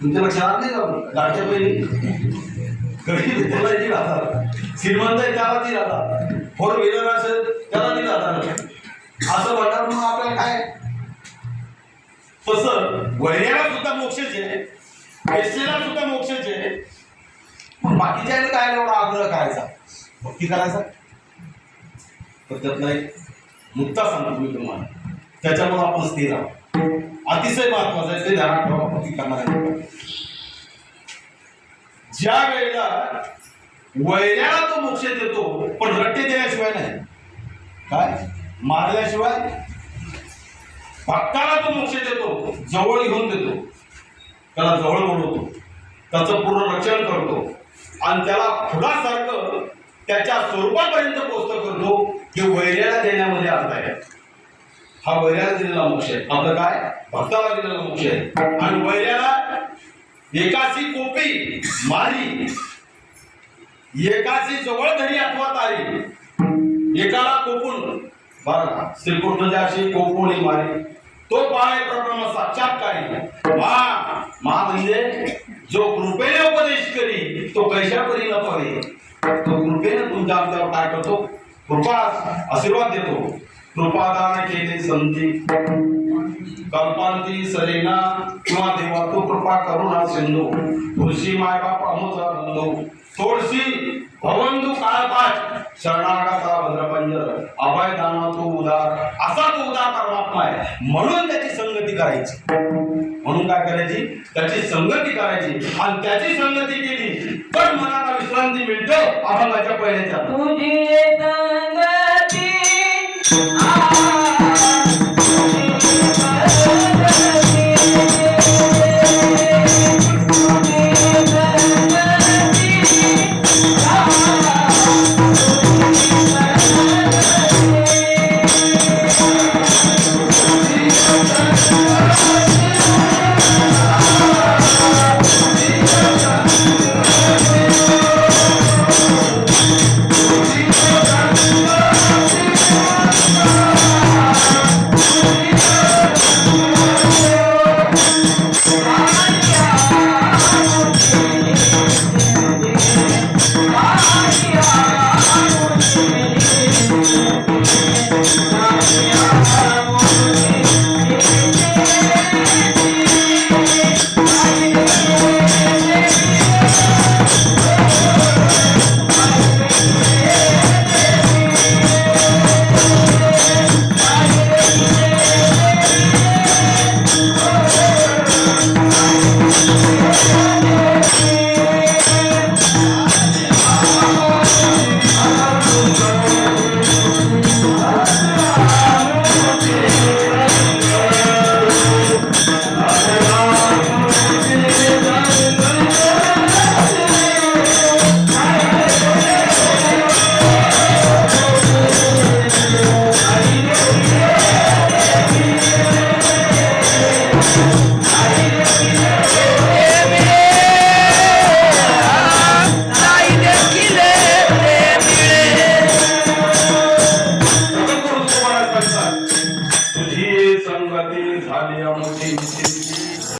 तुमच्या लक्षात नाही का गाडच्या पहिली गडी बोलायची राहतात, श्रीमंत आहे त्याला ती राहतात, 4 व्हीलर असेल त्याला ती राहतात, असं म्हणणार मग आपल्याला काय? तसं वैऱ्याला सुद्धा मोक्षाचे आहे, पैसेला सुद्धा मोक्षाचे आहे, बाकीच्या काय एवढा आग्रह करायचा, भक्ती करायचा? तर त्यातला एक मुद्दा सांगतो मी तुम्हाला, त्याच्यामुळे आपण स्थिर आहोत. अतिशय महत्वाचं आहे, ते ध्यानात ठेवा. भक्ती करणाऱ्या ज्या वेळेला वैऱ्याला तो मोक्ष देतो, पण रट्टे देण्याशिवाय नाही, काय मारल्याशिवाय. भक्ताला तो मोक्ष देतो, जवळ घेऊन देतो, त्याला जवळ बोलवतो, त्याचं पूर्ण रक्षण करतो आणि त्याला फुलासारखं त्याच्या स्वरूपापर्यंत पोहोचतो करतो, की वैऱ्याला देण्यामध्ये अर्थ आहे. हा वैऱ्याला दिलेला मोक्ष आहे, आपलं काय भक्ताला दिलेला मोक्ष आहे. आणि वैऱ्याला एकाची कोपी मारी, एकाची जवळ धरी अथवा तारी, एकाला कोपून बघा श्रीकृष्ण ज्याशी कोपून मारी, तो पाय प्रब्रह्म साक्षात्कारी. मा म्हणजे जो कृपेने उपदेश करी तो कैशा परी न पवे. तो कृपेने तुमच्या आमच्यावर काय करतो? कृपा आशीर्वाद देतो. कृपादान केले संती कल्पांती सरेना, किंवा देवा तू कृपा करुणा सिंधू, तुळशी मायबाप अमुचा बंधू, थोडशी भवंदू काळपाठ, शरणागता भद्रपंजर, अभय दाना तू उदार. असा तो उदार परमात्मा आहे, म्हणून त्याची संगती करायची. म्हणून काय करायची? त्याची संगती करायची. आणि त्याची संगती केली तर मनाला विश्रांती मिळते. अभंगाच्या पहिल्याच्या